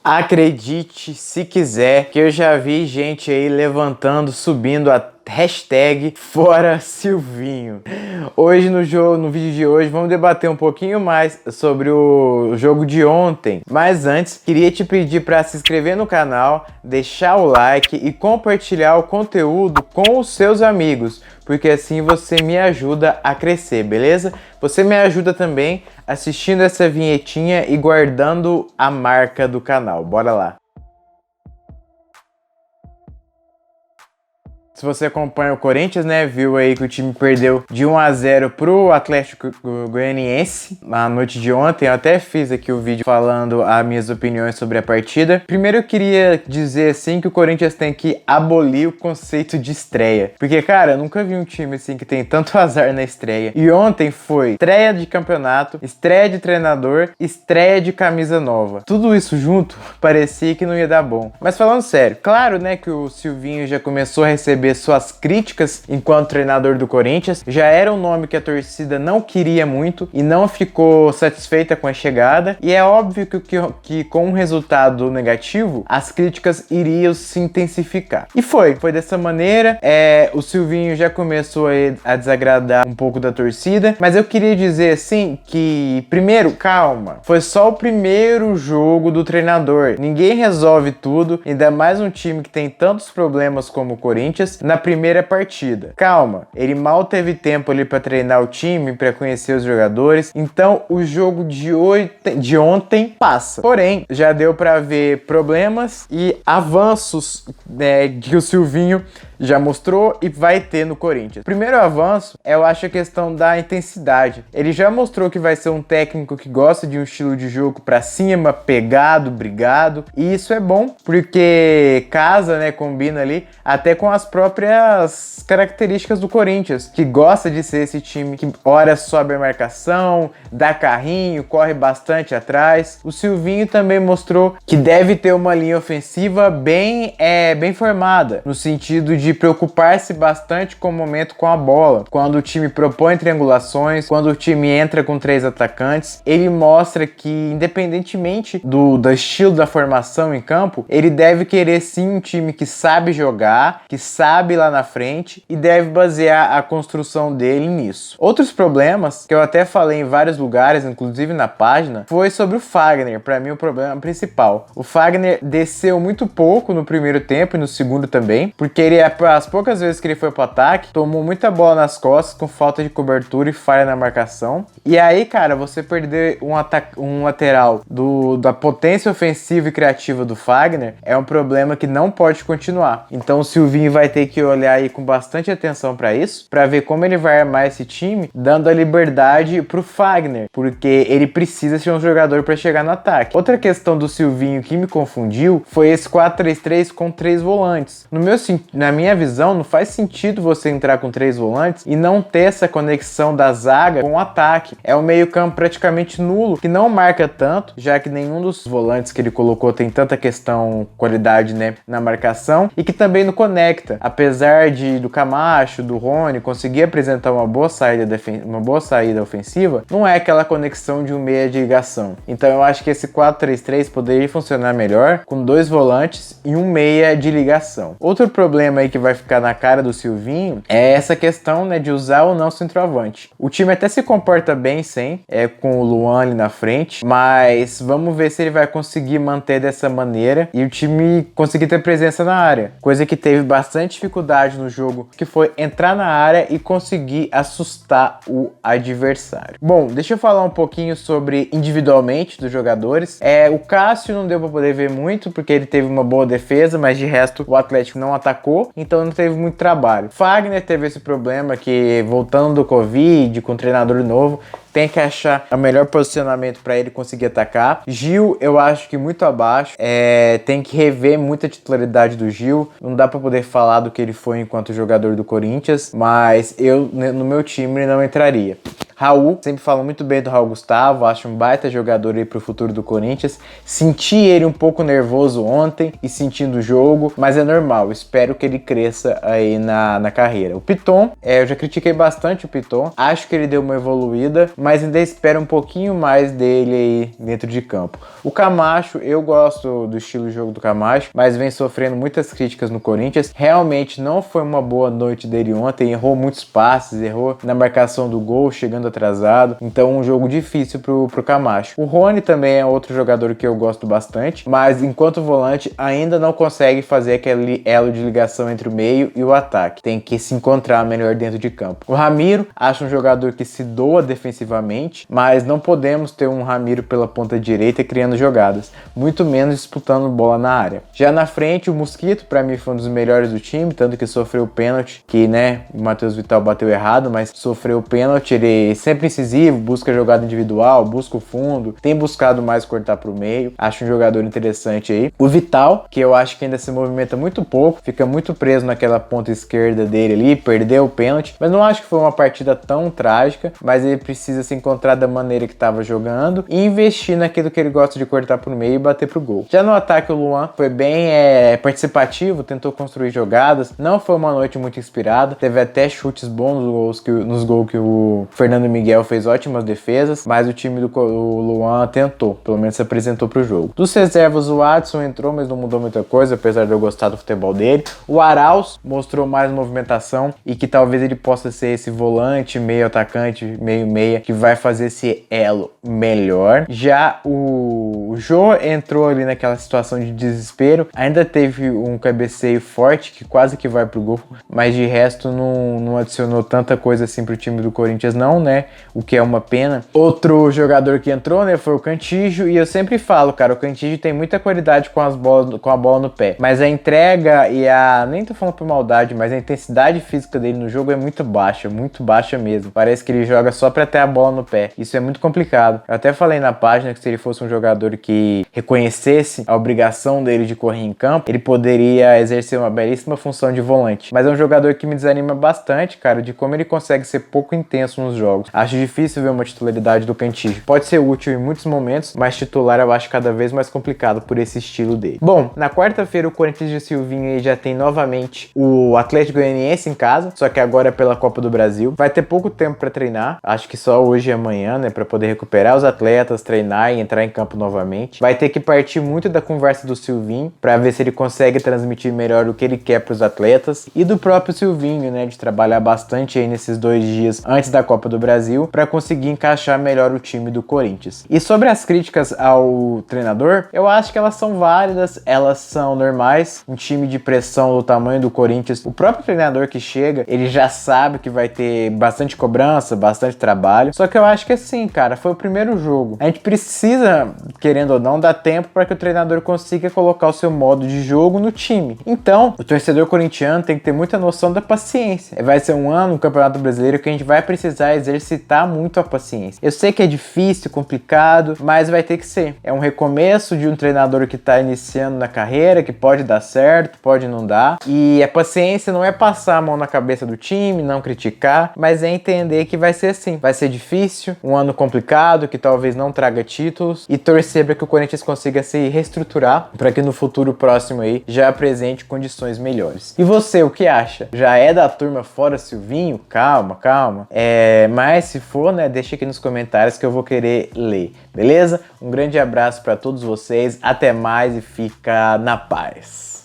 Acredite se quiser que eu já vi gente aí levantando, subindo a hashtag Fora Silvinho. Hoje no vídeo de hoje vamos debater um pouquinho mais sobre o jogo de ontem. Mas antes, queria te pedir para se inscrever no canal, deixar o like e compartilhar o conteúdo com os seus amigos, porque assim você me ajuda a crescer, beleza? Você me ajuda também assistindo essa vinhetinha e guardando a marca do canal. Bora lá! Se você acompanha o Corinthians, né, viu aí que o time perdeu de 1-0 pro Atlético Goianiense na noite de ontem. Eu até fiz aqui o vídeo falando as minhas opiniões sobre a partida. Primeiro eu queria dizer assim que o Corinthians tem que abolir o conceito de estreia. Porque, cara, eu nunca vi um time assim que tem tanto azar na estreia. E ontem foi estreia de campeonato, estreia de treinador, estreia de camisa nova. Tudo isso junto parecia que não ia dar bom. Mas falando sério, claro, né, que o Silvinho já começou a receber suas críticas enquanto treinador do Corinthians. Já era um nome que a torcida não queria muito e não ficou satisfeita com a chegada. E é óbvio que com um resultado negativo, as críticas iriam se intensificar. E foi dessa maneira. O Silvinho já começou a desagradar um pouco da torcida. Mas eu queria dizer assim que, primeiro, calma. Foi só o primeiro jogo do treinador. Ninguém resolve tudo, ainda mais um time que tem tantos problemas como o Corinthians na primeira partida. Calma, ele mal teve tempo ali para treinar o time, para conhecer os jogadores, então o jogo de ontem passa. Porém, já deu para ver problemas e avanços, né, que o Silvinho já mostrou e vai ter no Corinthians. Primeiro avanço, eu acho a questão da intensidade. Ele já mostrou que vai ser um técnico que gosta de um estilo de jogo pra cima, pegado, brigado, e isso é bom, porque casa, né, combina ali até com as próprias características do Corinthians, que gosta de ser esse time que ora sobe a marcação, dá carrinho, corre bastante atrás. O Silvinho também mostrou que deve ter uma linha ofensiva bem formada, no sentido de preocupar-se bastante com o momento com a bola. Quando o time propõe triangulações, quando o time entra com 3 atacantes, ele mostra que, independentemente do estilo da formação em campo, ele deve querer sim um time que sabe jogar, que sabe ir lá na frente e deve basear a construção dele nisso. Outros problemas, que eu até falei em vários lugares, inclusive na página, foi sobre o Fagner. Para mim, o problema principal. O Fagner desceu muito pouco no primeiro tempo e no segundo também, porque ele, as poucas vezes que ele foi pro ataque, tomou muita bola nas costas com falta de cobertura e falha na marcação. E aí, cara, você perder um lateral da potência ofensiva e criativa do Fagner é um problema que não pode continuar. Então o Silvinho vai ter que olhar aí com bastante atenção para isso, para ver como ele vai armar esse time, dando a liberdade pro Fagner, porque ele precisa ser um jogador para chegar no ataque. Outra questão do Silvinho que me confundiu foi esse 4-3-3 com 3 volantes. Na minha visão, não faz sentido você entrar com 3 volantes e não ter essa conexão da zaga com o ataque. É um meio-campo praticamente nulo, que não marca tanto, já que nenhum dos volantes que ele colocou tem tanta qualidade, né, na marcação, e que também não conecta. Apesar do Camacho, do Rony conseguir apresentar uma boa saída ofensiva, não é aquela conexão de um meia de ligação. Então eu acho que esse 4-3-3 poderia funcionar melhor com 2 volantes e um meia de ligação. Outro problema aí que vai ficar na cara do Silvinho é essa questão, né, de usar ou não centroavante. O time até se comporta bem sem, com o Luan ali na frente, mas vamos ver se ele vai conseguir manter dessa maneira e o time conseguir ter presença na área, coisa que teve bastante dificuldade no jogo, que foi entrar na área e conseguir assustar o adversário. Bom, deixa eu falar um pouquinho sobre individualmente dos jogadores. O Cássio não deu para poder ver muito, porque ele teve uma boa defesa, mas de resto o Atlético não atacou, então não teve muito trabalho. Fagner teve esse problema que, voltando do Covid, com um treinador novo, tem que achar o melhor posicionamento para ele conseguir atacar. Gil, eu acho que muito abaixo. Tem que rever muita titularidade do Gil. Não dá para poder falar do que ele foi enquanto jogador do Corinthians, mas no meu time ele não entraria. Raul, sempre falo muito bem do Raul Gustavo, acho um baita jogador aí pro futuro do Corinthians. Senti ele um pouco nervoso ontem e sentindo o jogo, mas é normal, espero que ele cresça aí na carreira. O Piton, eu já critiquei bastante o Piton, acho que ele deu uma evoluída, mas ainda espero um pouquinho mais dele aí dentro de campo. O Camacho, eu gosto do estilo de jogo do Camacho, mas vem sofrendo muitas críticas no Corinthians. Realmente não foi uma boa noite dele ontem, errou muitos passes, errou na marcação do gol, chegando atrasado, então um jogo difícil pro Camacho. O Rony também é outro jogador que eu gosto bastante, mas enquanto volante ainda não consegue fazer aquele elo de ligação entre o meio e o ataque. Tem que se encontrar melhor dentro de campo. O Ramiro, acho um jogador que se doa defensivamente, mas não podemos ter um Ramiro pela ponta direita criando jogadas, muito menos disputando bola na área. Já na frente, o Mosquito, para mim, foi um dos melhores do time, tanto que sofreu o pênalti, que, né, o Matheus Vital bateu errado, mas sofreu o pênalti. Ele é sempre incisivo, busca jogada individual, busca o fundo, tem buscado mais cortar pro meio. Acho um jogador interessante aí. O Vital, que eu acho que ainda se movimenta muito pouco, fica muito preso naquela ponta esquerda dele ali, perdeu o pênalti, mas não acho que foi uma partida tão trágica, mas ele precisa se encontrar da maneira que estava jogando e investir naquilo que ele gosta de cortar pro meio e bater pro gol. Já no ataque, o Luan foi bem participativo, tentou construir jogadas, não foi uma noite muito inspirada, teve até chutes bons nos gols que o Fernando Miguel fez ótimas defesas, mas o time do Luan tentou, pelo menos se apresentou pro jogo. Dos reservas, o Adson entrou, mas não mudou muita coisa, apesar de eu gostar do futebol dele. O Arauz mostrou mais movimentação e que talvez ele possa ser esse volante, meio atacante, meio meia, que vai fazer esse elo melhor. Já o Jô entrou ali naquela situação de desespero, ainda teve um cabeceio forte que quase que vai pro gol, mas de resto não adicionou tanta coisa assim pro time do Corinthians não, né? O que é uma pena. Outro jogador que entrou, né, foi o Cantillo, e eu sempre falo, cara, o Cantillo tem muita qualidade com a bola no pé, mas a entrega e nem tô falando por maldade, mas a intensidade física dele no jogo é muito baixa mesmo. Parece que ele joga só pra ter a bola no pé. Isso é muito complicado. Eu até falei na página que se ele fosse um jogador que reconhecesse a obrigação dele de correr em campo, ele poderia exercer uma belíssima função de volante. Mas é um jogador que me desanima bastante, cara, de como ele consegue ser pouco intenso nos jogos. Acho difícil ver uma titularidade do Cantillo. Pode ser útil em muitos momentos, mas titular eu acho cada vez mais complicado por esse estilo dele. Bom, na quarta-feira o Corinthians de Silvinho aí já tem novamente o Atlético Goianiense em casa, só que agora é pela Copa do Brasil. Vai ter pouco tempo para treinar, acho que só hoje e amanhã, né, para poder recuperar os atletas, treinar e entrar em campo novamente. Vai ter que partir muito da conversa do Silvinho para ver se ele consegue transmitir melhor o que ele quer para os atletas e do próprio Silvinho, né, de trabalhar bastante aí nesses 2 dias antes da Copa do Brasil para conseguir encaixar melhor o time do Corinthians. E sobre as críticas ao treinador, eu acho que elas são válidas, elas são normais. Um time de pressão do tamanho do Corinthians, o próprio treinador que chega, ele já sabe que vai ter bastante cobrança, bastante trabalho. Só que eu acho que assim, cara, foi o primeiro jogo. A gente precisa, querendo ou não, dar tempo para que o treinador consiga colocar o seu modo de jogo no time. Então, o torcedor corintiano tem que ter muita noção da paciência. Vai ser um ano, um Campeonato Brasileiro, que a gente vai precisar exercitar muito a paciência. Eu sei que é difícil, complicado, mas vai ter que ser. É um recomeço de um treinador que tá iniciando na carreira, que pode dar certo, pode não dar. E a paciência não é passar a mão na cabeça do time, não criticar, mas é entender que vai ser assim. Vai ser difícil, um ano complicado, que talvez não traga títulos, e torcer para que o Corinthians consiga se reestruturar para que no futuro próximo aí já apresente condições melhores. E você, o que acha? Já é da turma fora Silvinho? Calma. Mas se for, né, deixa aqui nos comentários que eu vou querer ler, beleza? Um grande abraço para todos vocês, até mais e fica na paz.